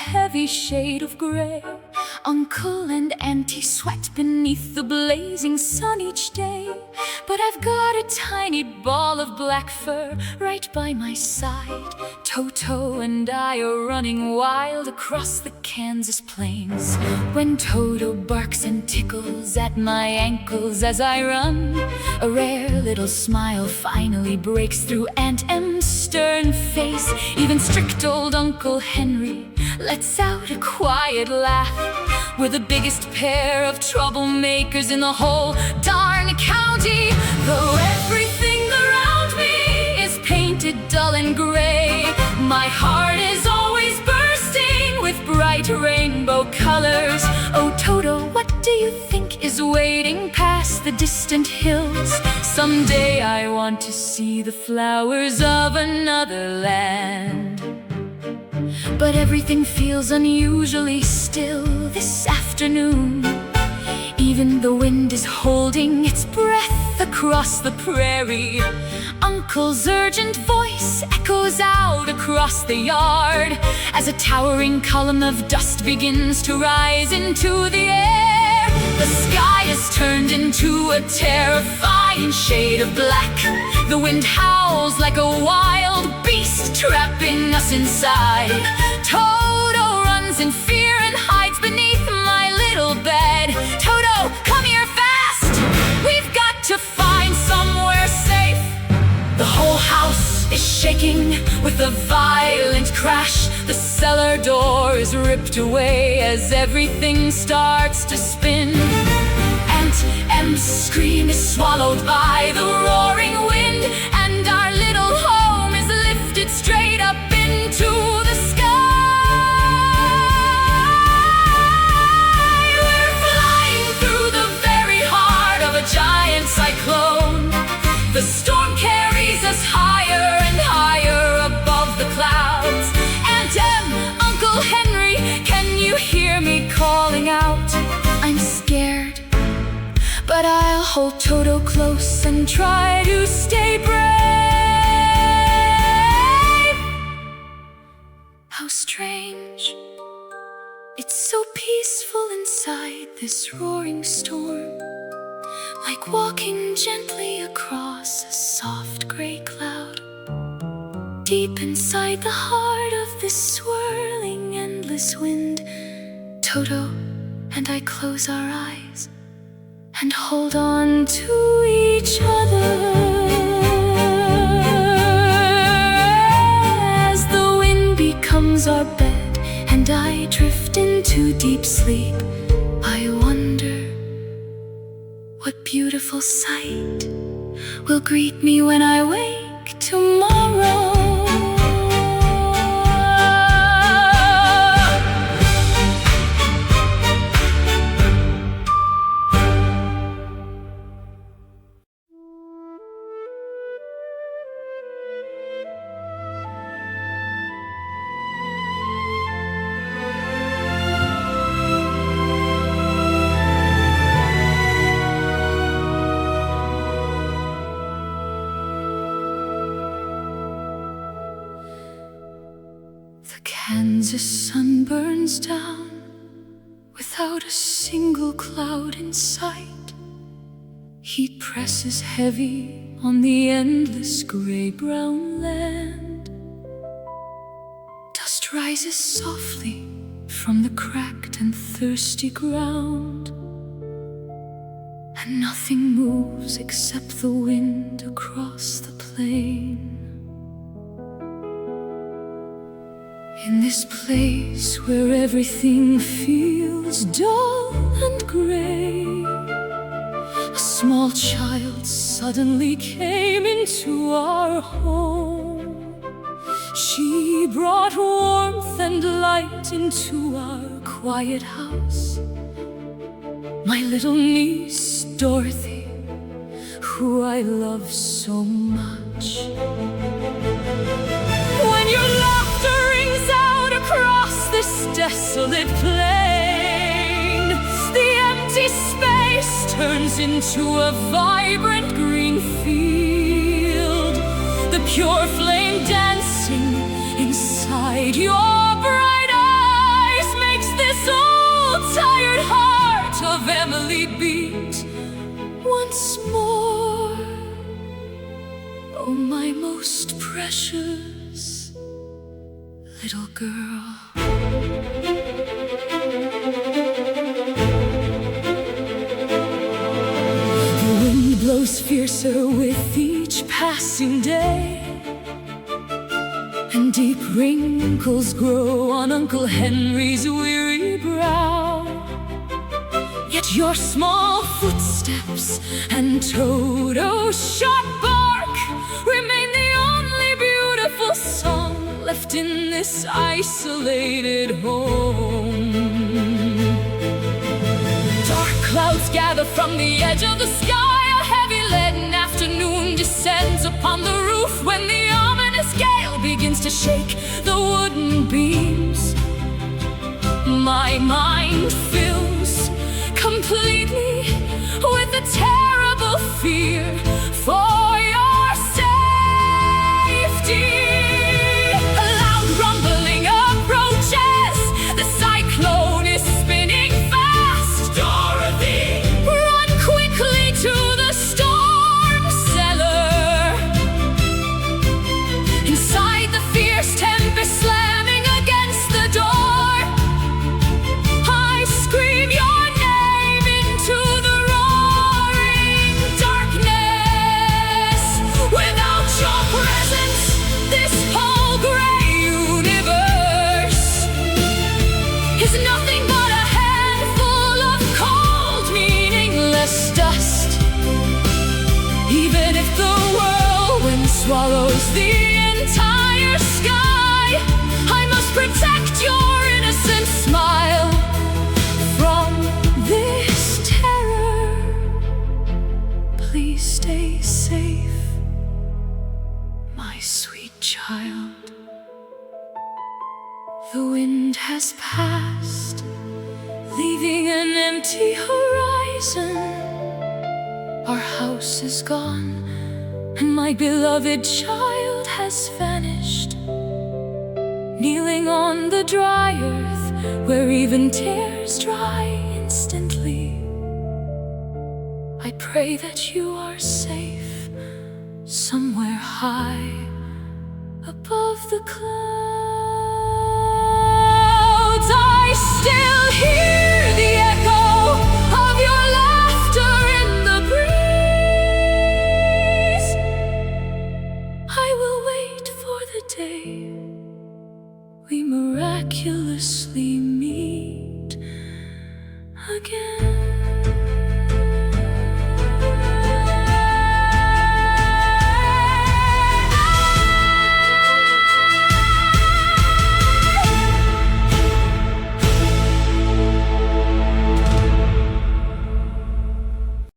heavy shade of gray. Uncle and Auntie sweat beneath the blazing sun each day. But I've got a tiny ball of black fur right by my side. Toto and I are running wild across the Kansas plains. When Toto barks and tickles at my ankles as I run, a rare little smile finally breaks through Aunt M's stern face. Even strict old Uncle Henry lets out a quiet laugh. We're the biggest pair of troublemakers in the whole darn county. Though everything around me is painted dull and gray, my heart is always bursting with bright rainbow colors. Oh Toto, what do you think is waiting past the distant hills? Someday I want to see the flowers of another land. But everything feels unusually still this afternoon. Even the wind is holding its breath across the prairie. Uncle's urgent voice echoes out across the yard as a towering column of dust begins to rise into the air. The sky is turned into a terrifying shade of black. The wind howls like a wild beast, trapping us inside. Toto runs in fear and hides beneath my little bed. Toto, come here fast! We've got to find somewhere safe. The whole house is shaking with a violent crash. The cellar door is ripped away as everything starts to spin. Aunt M's scream is swallowed by the roaring wind, and our little home is lifted straight up into the sky. We're flying through the very heart of a giant cyclone. The storm carries us higher and higher above the clouds. Aunt M, Uncle Henry, can you hear me calling out? I'm scared, but I'll hold Toto close and try to stay brave. How strange, it's so peaceful inside this roaring storm, like walking gently across a soft gray cloud. Deep inside the heart of this swirling endless wind, Toto and I close our eyes and hold on to each other. As the wind becomes our bed and I drift into deep sleep, I wonder what beautiful sight will greet me when I wake tomorrow. The Kansas sun burns down without a single cloud in sight. Heat presses heavy on the endless gray-brown land. Dust rises softly from the cracked and thirsty ground, and nothing moves except the wind across the plain. In this place where everything feels dull and gray, a small child suddenly came into our home. She brought warmth and light into our quiet house. My little niece, Dorothy, who I love so much. When your laughter rings out across this desolate plain, the empty space turns into a vibrant green field. The pure flame dancing inside your bright heartily beat once more. Oh, my most precious little girl. The wind blows fiercer with each passing day, and deep wrinkles grow on Uncle Henry's weary brow. Yet your small footsteps and Toto's sharp bark remain the only beautiful song left in this isolated home. Dark clouds gather from the edge of the sky. A heavy leaden afternoon descends upon the roof when the ominous gale begins to shake the wooden beams. My mind fills completely with a terrible fear for your safety. A loud rumbling approaches. The cyclone is spinning fast. Dorothy, run quickly to the storm cellar. Inside, the fierce tempest slamming against the door, I scream your name into the roaring darkness. Without your presence, this whole gray universe is nothing but a handful of cold, meaningless dust. Even if the whirlwind swallows the entire sky, I must protect your innocent smile from this terror. Please stay safe, my sweet child. The wind has passed, leaving an empty horizon. Our house is gone, and my beloved child has vanished. Kneeling on the dry earth, where even tears dry instantly, I pray that you are safe somewhere high above the clouds. I still hear the echo of your laughter in the breeze. I will wait for the day we miraculously meet again.